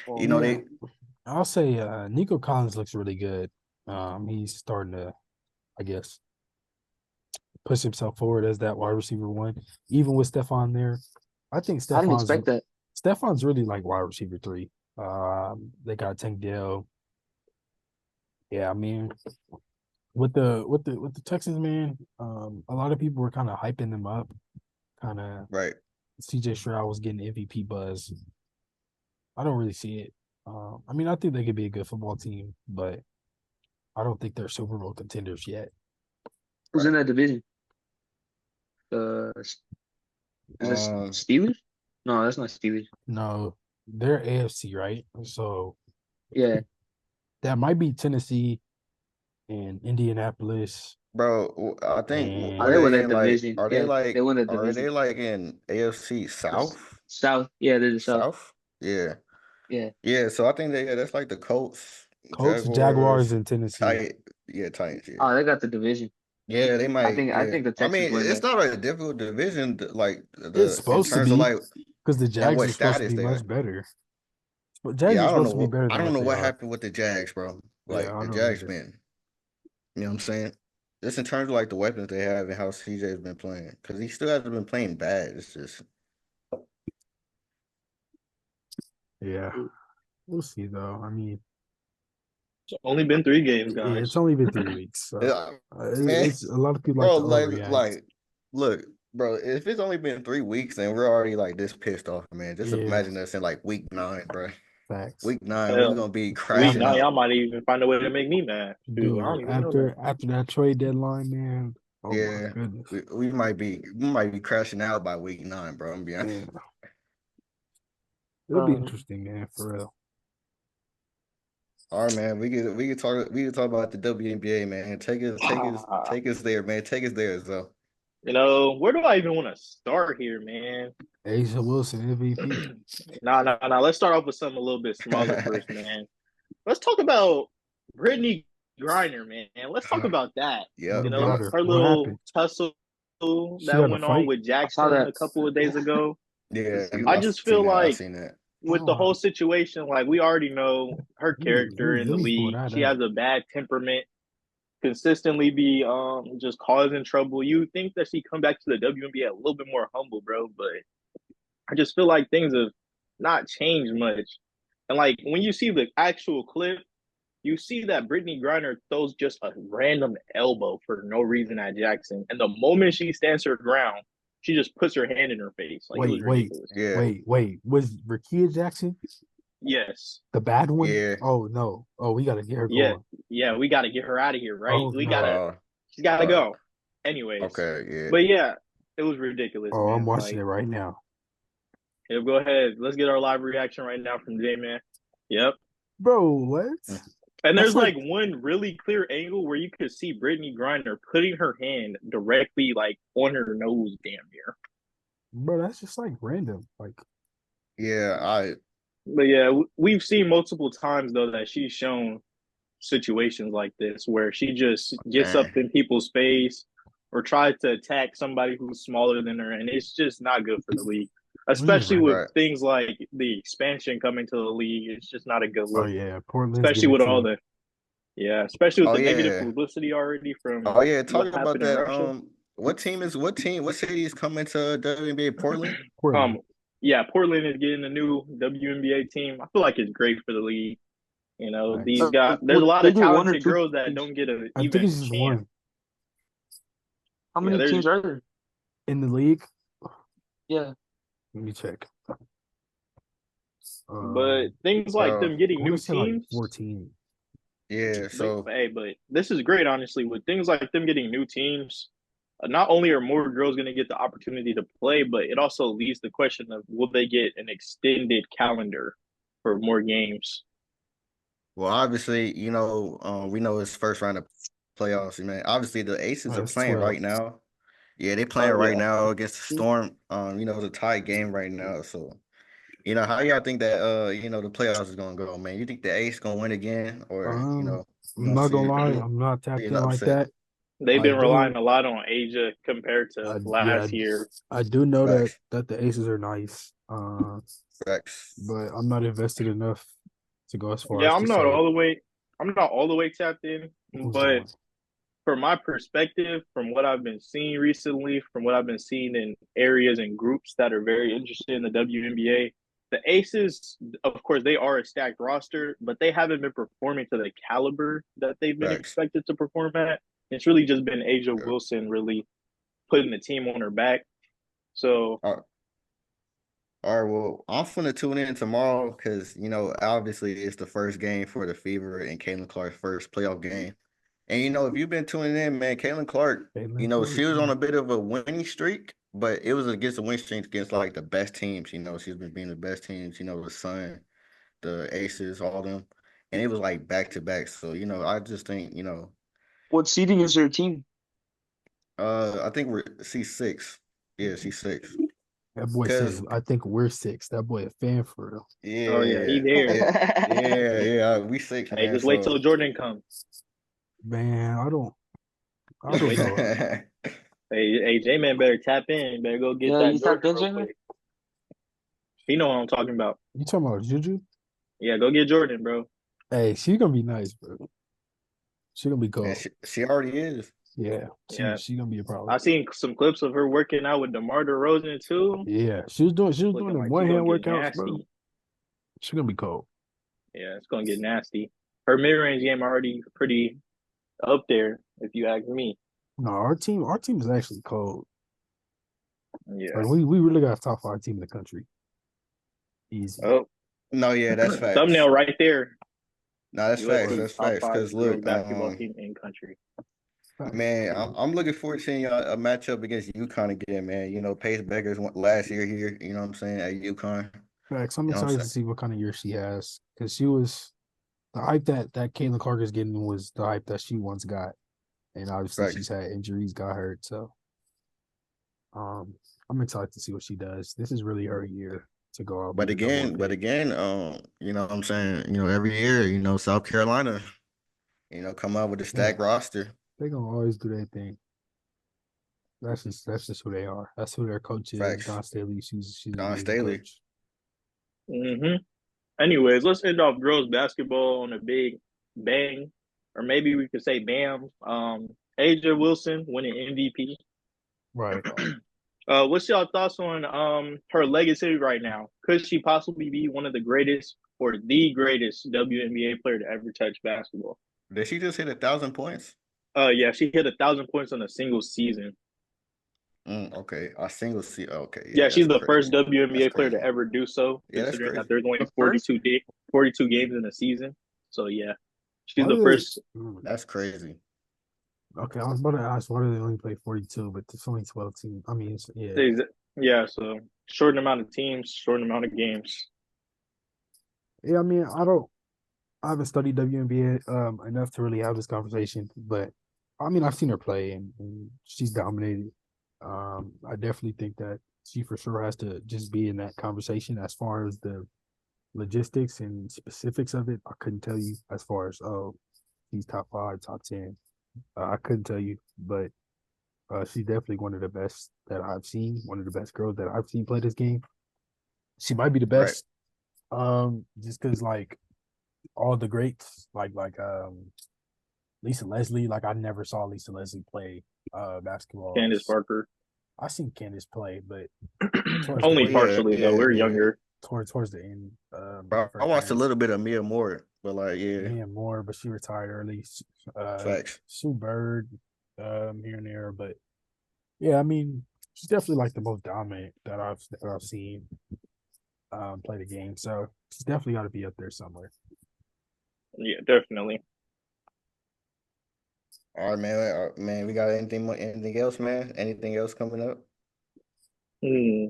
I You know mean, they I'll say Nico Collins looks really good. He's starting to, I guess, push himself forward as that wide receiver one, even with Stephon there. I think I didn't expect that. Stephon's really like wide receiver three. They got Tank Dell. Yeah, I mean, with the Texans, man, a lot of people were kind of hyping them up. Kind of right. CJ Stroud was getting MVP buzz. I don't really see it. I mean, I think they could be a good football team, but I don't think they're Super Bowl contenders yet. Who's in Right. that division? Is that Um, Steelers? No, that's not Steelers. No, they're AFC, right? So Yeah. that might be Tennessee and Indianapolis I think Oh, were and they win they that in like division. Yeah, they win that are they division. like in AFC South? South. Yeah, they're the South. South? Yeah. Yeah. Yeah, so I think that's like the Colts, Colts, Jaguars, Jaguars, and Tennessee. Titans, yeah. Oh, they got the division. Yeah, they might, I yeah. think the I Texans mean, win it's that. not a difficult division, like It's in supposed to terms of be like because the and Jags what are supposed to status be they are. much better. But Jags Yeah, are supposed to be better I than don't what know they what are. happened with the Jags, bro. Yeah, Like I the don't Jags either. been, you know what I'm saying? Just in terms of like the weapons they have and how CJ's been playing, because he still hasn't been playing bad. It's just Yeah, we'll see though. I mean, It's only been 3 games, yeah, it's guys. only been 3 weeks, so yeah, man, it's a lot of people like bro. to overreact. Look, bro. If it's only been 3 weeks and we're already like this pissed off, man. Just Yeah, imagine us in like week 9, bro. facts. Week 9, we're Hell, gonna be week crashing nine, out. y'all might even find a way to make me mad. Shoot, I Dude, don't even know that. after that trade deadline, man. Oh my Yeah, goodness. we might be crashing out by week 9, bro. I'm gonna be honest. Yeah, it'll be Um, interesting, man, for real. All right, man. We could talk about the WNBA, man. Take us there, man. Take us there, so. Where do I even want to start here, man? Asa Wilson MVP. Nah. Let's start off with something a little bit smaller first, man. Let's talk about Brittany Griner, man. Let's talk about that. What Yep, about yep. her? Her What little happened? tussle She that had a went on fight. with I saw Jackson that. a couple of days ago. Yeah, I I just seen feel that. I like seen that. with the Oh, whole situation, like we already know her character in let the me pull league. that She up. has a bad temperament, consistently be just causing trouble. You think that she come back to the WNBA a little bit more humble, bro, but I just feel like things have not changed much. And like when you see the actual clip, you see that Brittany Griner throws just a random elbow for no reason at Jackson. And the moment she stands her ground, she just puts her hand in her face. Like it was Wait, wait, ridiculous. Yeah, wait. Was Rakia Jackson Yes. the bad one? yeah. Oh no. Oh, we gotta get her Yeah. going. Yeah. We got to get her out of here, right? Oh We got to, no. Uh, she's got to uh. go. Anyways. Okay, yeah. But yeah, it was ridiculous, Oh, I'm man. watching Like, it right now. yeah, go ahead. Let's get our live reaction right now from J Man. Yep. Bro, what? And That's there's like, like one really clear angle where you could see Brittany Griner putting her hand directly like on her nose, damn near. bro, that's just like random. Like, Yeah, I But yeah, we've seen multiple times though that she's shown situations like this where she just gets up Man. in people's face or tries to attack somebody who's smaller than her, and it's just not good for the league. Especially Yeah. with Right. things like the expansion coming to the league, it's just not a good Oh look. yeah, Portland's Especially getting it with all too. the especially with Oh the negative yeah. publicity already from Oh yeah. what Talking about happened in that. Russia. What city is coming to WNBA? Portland? Portland. Yeah, Portland is getting a new WNBA team. I feel like it's great for the league. You know, these Thanks. guys. There's a Would lot they of do one or talented two girls that teams? don't get a I think even it's just chance. one How Yeah, many there's teams are there? in the league. Yeah. Let me check. but things like Bro. them I getting want to new say like teams. 14. Yeah. But So hey, but this is great, honestly. With things like them getting new teams, not only are more girls going to get the opportunity to play, but it also leaves the question of will they get an extended calendar for more games? well, obviously, we know it's first round of playoffs, man. Obviously, the Aces are It's playing 12. right now. Yeah, they playing Oh right yeah, now against the Storm. It's a tie game right now. So, how y'all think that the playoffs is gonna go, man? You think the Ace gonna win again, or Um, you I'm gonna not gonna see lie, I'm not tapped an in like upset? that. they've I been relying do, a lot on Asia compared to yeah, last year. I do know that Facts, the Aces are nice. facts. But I'm not invested enough to go as far Yeah, as to say I'm not all the way tapped in, who's but going. from my perspective, from what I've been seeing recently, from what I've been seeing in areas and groups that are very interested in the WNBA, the Aces, of course, they are a stacked roster, but they haven't been performing to the caliber that they've been Facts. expected to perform at. It's really just been Asia Yeah. Wilson really putting the team on her back. So, All right, all right, well, I'm finna tune in tomorrow because obviously it's the first game for the Fever and Caitlin Clark's first playoff game. And if you've been tuning in, man, Caitlin Clark, Caitlin Clark, she was yeah. on a bit of a winning streak, but it was against a winning streak against like the best teams. She's been being the best teams. The Sun, the Aces, all them, and it was like back to back. So I just think What seeding is their team? I think she's six. Yeah, she's six. That boy said, Cause I think we're six. That boy a fan for real. oh yeah, he yeah, there. yeah, yeah. We six, Hey, man. just wait till So Jordan comes. Man, I Just don't wait. know. Hey, J Man better tap in. Better go get Yeah, that you tapped Jordan in, real Jamie? quick. He know what I'm talking about. You talking about Juju? Yeah, go get Jordan, bro. Hey, she's gonna be nice, bro. She gonna be and cold. she already is. Yeah, Yeah, she gonna be a problem. I seen some clips of her working out with DeMar DeRozan too. Yeah, she was doing Looking the like one she's hand gonna get workouts, bro. nasty. She's gonna be cold. Yeah, it's gonna get nasty. Her mid range game already pretty up there, if you ask me. No, our team is actually cold. Yeah. Like we really got a top 5 team in the country. Easy. Oh, No, yeah, that's facts. thumbnail right there. No, that's facts. But USA That's top facts. five Cause girls look, basketball team in country. facts. man, I'm looking forward to seeing y'all a matchup against UConn again, man. Pace Beggars went last year here. You know what I'm saying, at UConn. Facts. I'm You know what I'm excited to saying? see what kind of year she has because she was the hype that Caitlin Clark is getting was the hype that she once got, and obviously she's Facts. had injuries, got hurt. So, um, I'm excited to see what she does. This is really her year to go out be But the number one again, pick. what I'm saying, every year, South Carolina, come out with a Yeah, stacked roster. they gonna always do their thing. That's just who they are. That's who their coach is. Facts. Don Staley. She's an Don amazing Staley. coach. hmm Anyways, let's end off girls basketball on a big bang, or maybe we could say bam. Asia Wilson winning MVP. Right. What's y'all thoughts on her legacy right now? Could she possibly be one of the greatest or the greatest WNBA player to ever touch basketball? Did she just hit 1,000 points? Yeah, she hit 1,000 points on a single season. Okay, a single seat. Okay, yeah, Yeah, she's that's the first crazy. That's WNBA player to crazy. ever do so, Yeah, that's considering that crazy. there's only The first? 42 games in a season. So yeah, she's Why the do they? first. That's crazy. Okay, I was about to ask why do they only play 42, but there's only 12 teams. I mean, yeah. Yeah, so short amount of teams, short amount of games. Yeah, I mean, I haven't studied WNBA enough to really have this conversation, but I mean, I've seen her play and she's dominated. I definitely think that she for sure has to just be in that conversation as far as the logistics and specifics of it. I couldn't tell you as far as she's top 5, top 10. I couldn't tell you, but she's definitely one of the best that I've seen. One of the best girls that I've seen play this game. She might be the Right. best, just because like all the greats, Lisa Leslie. Like I never saw Lisa Leslie play basketball. Candace Parker. I seen Candace play, but towards the Only Well, end, yeah, partially though. yeah, We're yeah. younger. towards the end Bro, of I her watched a career. little bit of Mia Moore, but like, yeah, Me and more, but she retired early. facts. Sue Bird, here and there, but yeah, I mean, she's definitely like the most dominant that I've seen play the game. So she's definitely got to be up there somewhere. Yeah, definitely. All right, man. Man, we got anything else, man? Anything else coming up? Hmm.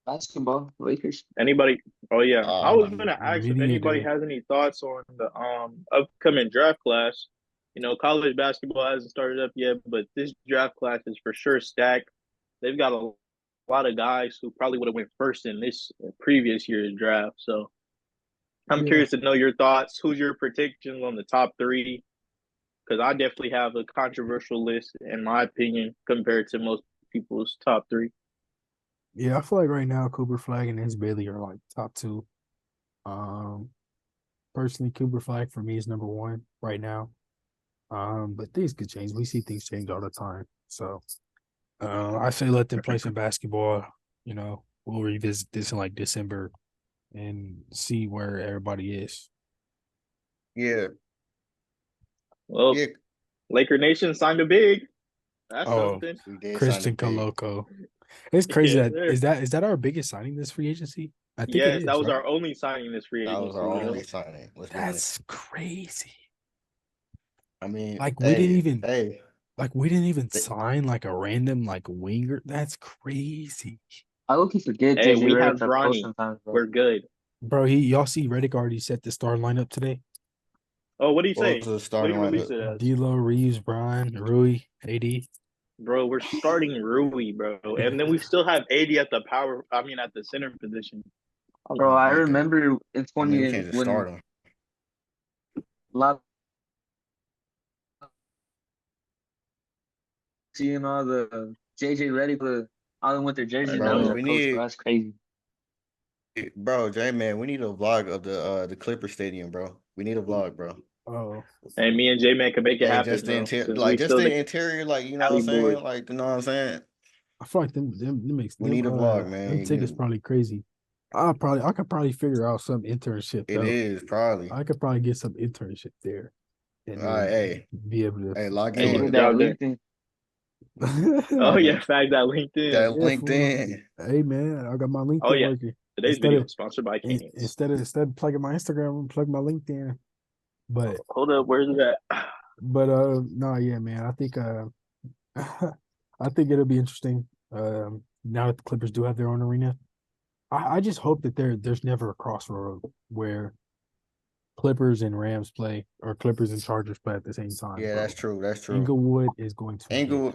Basketball, Lakers. Anybody? Oh yeah, I was Uh, gonna ask if Video anybody game. has any thoughts on the upcoming draft class. You know, college basketball hasn't started up yet, but this draft class is for sure stacked. They've got a lot of guys who probably would have went first in this previous year's draft. So I'm Yeah, curious to know your thoughts. Who's your predictions on the top three? Because I definitely have a controversial list, in my opinion, compared to most people's top three. yeah. I feel like right now Cooper Flag and His Bailey are like top two. Um, Personally, Cooper Flag for me is number one right now. But things could change. We see things change all the time. So I say let them play some basketball. You know, we'll revisit this in like December and see where everybody is. yeah, Well, yeah. Laker Nation signed a big. That's Oh, something. We did sign a Christian big. Coloco. It's crazy Yes, that sir. is that our biggest signing this free agency? I think it Yes, that is, was right? our only signing this free That was our agency, only bro. signing. Let's be honest. That's crazy. I mean, Like we didn't hey, even hey. like we didn't even th- sign like a random like winger. That's crazy. I look forget Hey, JJ we Redick have got close Bronny. sometimes, bro. We're good. Bro, y'all see Reddick already set the starting lineup today? Oh, what do you What was say? the What do starting you release lineup? it as? D'Lo, Reeves, Brian, Rui, AD. Bro, we're starting Rui, bro. And then we still have 80 at the at the center position. Bro, I We can. remember in I mean, we 20 can't just when start him. a lot seeing all the JJ Redick all them with their I jerseys now he's Bro, know. our we coach, bro. need, That's crazy. bro, J man, we need a vlog of the Clipper Stadium, bro. We need a vlog, bro. Oh, And me and J Man can make it Hey, happen, just the bro. interior, Since like we just still the the interior, like you know what Cali I'm saying, boys. like you know what I'm saying. I feel like them makes We need a vlog, them man. tickets probably crazy. I could probably figure out some internship It though. is probably. I could probably get some internship there and All right, then hey, be able to hey, log Hey, Hey, get get the in. that job done. LinkedIn. Oh Hey, yeah, fact that LinkedIn. that yeah, for real. LinkedIn. Hey man, I got my Oh LinkedIn yeah. working. Today's Instead video of is sponsored by Canes. instead of plugging my Instagram, I'm plug my LinkedIn. But Hold up, where's it at? no, yeah, man. I think I think it'll be interesting. Now that the Clippers do have their own arena. I just hope that there's never a crossroad where Clippers and Rams play or Clippers and Chargers play at the same time, Yeah, that's bro. true. That's true. Inglewood is going to get Englewood.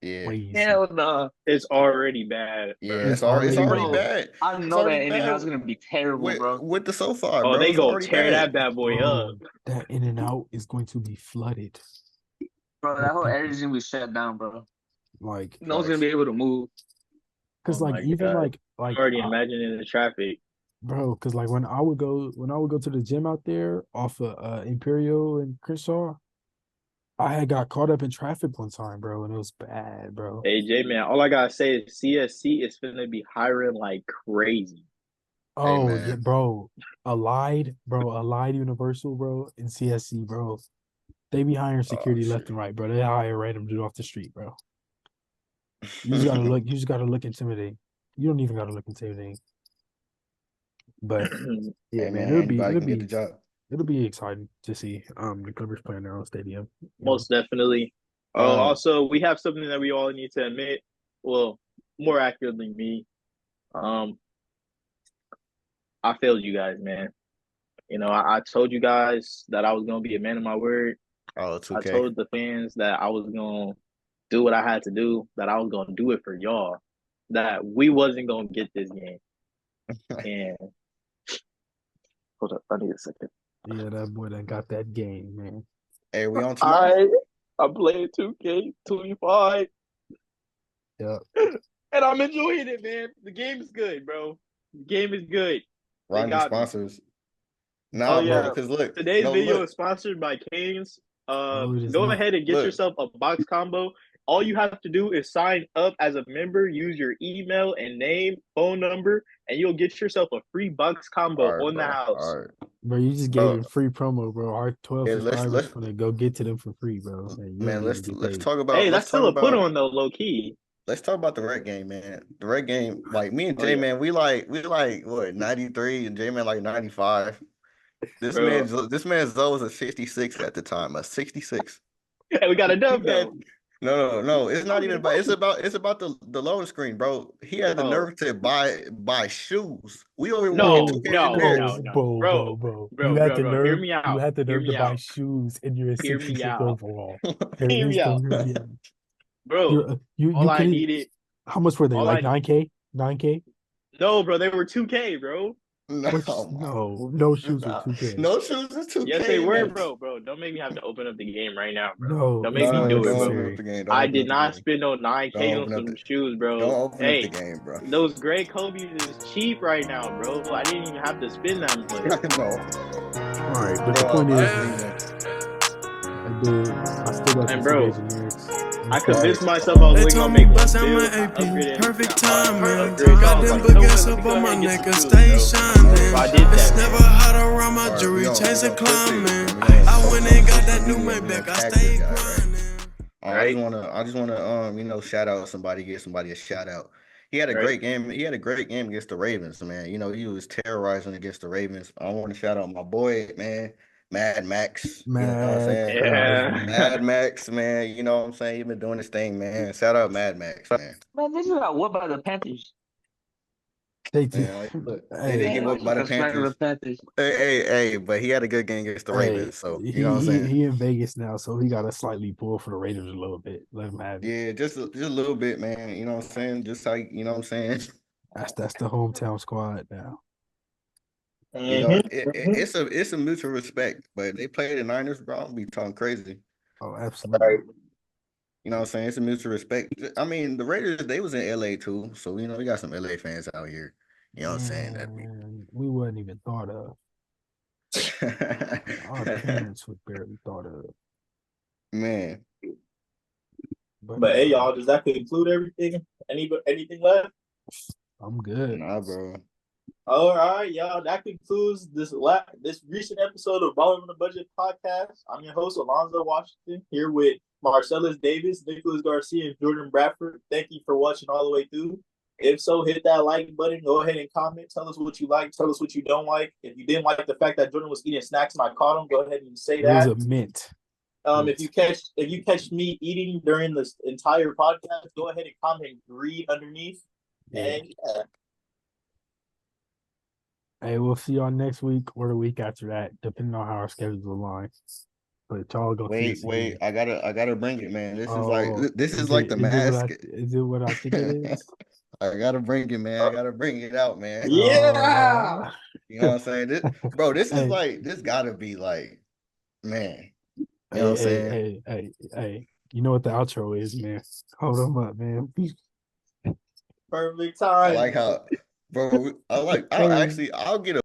Yeah, crazy. Hell no. It's already bad, yeah. bro. It's It's already already bad. Bro, bad. I It's know that already in and bad out's gonna be terrible, bro. with the SoFi, Oh, bro. they It's go already tear bad. that bad boy up. Bro, that in and out is going to be flooded Bro, that with whole people. area's gonna be shut down, bro. Like, No one's gonna Facts. be able to move. Oh cause like my even god. I'm like already imagining the traffic. bro, cause like when I would go to the gym out there off of Imperial and Crenshaw, I had got caught up in traffic one time, bro, and it was bad, bro. Hey J man, all I gotta say is CSC is gonna be hiring like crazy. Hey Oh yeah, man. bro. Allied Universal, bro, and CSC, bro. They be hiring Oh security shit. left and right, bro. They hire random dude off the street, bro. You just gotta look. You just gotta look intimidating. You don't even gotta look intimidating. But yeah, Hey man, man, anybody can get the job. it'll be exciting to see the Clippers play in their own stadium. You know, Most definitely. Um, Also, we have something that we all need to admit. Well, more accurately, me. Um, I failed you guys, man. You know, I told you guys that I was gonna be a man of my word. oh, I 2K. told the fans that I was gonna do what I had to do. That I was gonna do it for y'all. That we wasn't gonna get this game. And hold up, I need a second. yeah, that boy done got that game, man. Hey, we on All tomorrow? right, I'm playing 2K25, Yeah. and I'm enjoying it, man. The game is good, bro. The game is good. They Riding the got me. sponsors. Oh Nah, bro. yeah. Cause look, Today's no, video look, is sponsored by Canes. No, it is Go not. ahead and get look. yourself a box combo. All you have to do is sign up as a member, use your email and name, phone number, and you'll get yourself a free box combo All right, on the bro. house. All right, Bro, you just gave bro. him free promo, bro. Our 12 Yeah, subscribers let's gonna go get to them for free, bro. And you don't man, even get let's paid. talk Hey, about that's still a put on though, low key. let's talk about the red game, man. The red game, like me and Oh J yeah, Man, we like what 93 and J Man like 95. bro. This man Zoe was a 66 at the time, a 66. Hey, we got a He dub had though. no. It's not Don't even get about. emotional. It's about the loading screen, bro. He had the Oh nerve to buy shoes. We over here want to get no, 2K in Whoa, no, there. no, whoa, no, whoa, bro, whoa, bro. bro, bro, bro. Hear me You out. had the Hear nerve to me buy out. shoes and you're a Hear me 66 out. overall. Hear me out, Don't hear me out. bro. You All I couldn't. needed, How much were they? all Like I 9K? 9K? no, bro. They were 2K, bro. No, No shoes were no, 2K. no shoes is Yes, they 2K, were, man. bro. Bro, don't make me have to open up the game right now, bro. No, Don't it's make me not do it, Don't bro. open up necessary. the game. Don't I open did up the not game. spend no Don't 9K on open up some the shoes, don't bro. open up the Hey, game, bro. those gray Kobe's is cheap right now, bro. I didn't even have to spend that much. No, All right, but the bro. point is, Honestly, man, man. I still got And them Sega bro, generics. I Let's go. convinced Right. myself I was They only told gonna me make one bust out my build. I AP, upgraded perfect my timing. upgrade. So I Got was them like, you know what? baguettes Let me up go on ahead my and get neck some and shoes, stay bro. So shining. I did It's that, never man. hot around my All right, jewelry, chains we and on flip this, climbing. man. We on I on, went on and got social that new media. We Maybach, I attack this stayed guy, right? grinding. Right, I just wanna shout out somebody, give somebody a shout out. He had a right. great game. He had a great game against the Ravens, man. He was terrorizing against the Ravens. I want to shout out my boy, man, Mad Max. You know what I'm Mad saying? Yeah. Mad Max, man. You know what I'm saying? He been doing his thing, man. Shout out Mad Max, man. Man, they just got what by the Panthers? They did. Man, like, look, they Hey, get Man, whooped by the fucking smack the Panthers. Panthers. Hey, but he had a good game against the hey, Ravens, so you know what I'm he saying? he in Vegas now, so he got to slightly pull for the Raiders a little bit. Let him have it. Yeah, just a little bit, man. You know what I'm saying? Just like you know what I'm saying. That's the hometown squad now. Mm-hmm. It's a mutual respect, but they play the Niners, bro. I'll be talking crazy. Oh, Right. absolutely. You know what I'm saying? It's a mutual respect. I mean, the Raiders, they was in LA too, so we got some LA fans out here. You know what I'm saying? That we Man, we wasn't even thought of. Our parents were barely thought of. man. But But hey, y'all, does that conclude everything? Anything left? I'm good. Nah, bro. All right, y'all. That concludes this recent episode of Ballin on the Budget podcast. I'm your host Alonzo Washington here with Marcellus Davis, Nicholas Garcia, and Jordan Bradford. Thank you for watching all the way through. If so, hit that like button. Go ahead and comment. Tell us what you like. Tell us what you don't like. If you didn't like the fact that Jordan was eating snacks and I caught him, go ahead and say It was that. a mint. If you catch me eating during this entire podcast, go ahead and comment read underneath. Yeah. And yeah. Hey, we'll see y'all next week or the week after that, depending on how our schedules align. But y'all go see us Wait. again. I gotta bring it, man. Oh, This is like the mask. is it what I think it is? I gotta bring it, man. I gotta bring it out, man. Yeah. You know what I'm saying? This is Hey, like this gotta be like, man. You know what hey, I'm hey, saying? hey. You know what the outro is, man. Hold them up, man. Perfect I time. like how, bro. Hey. I'll get a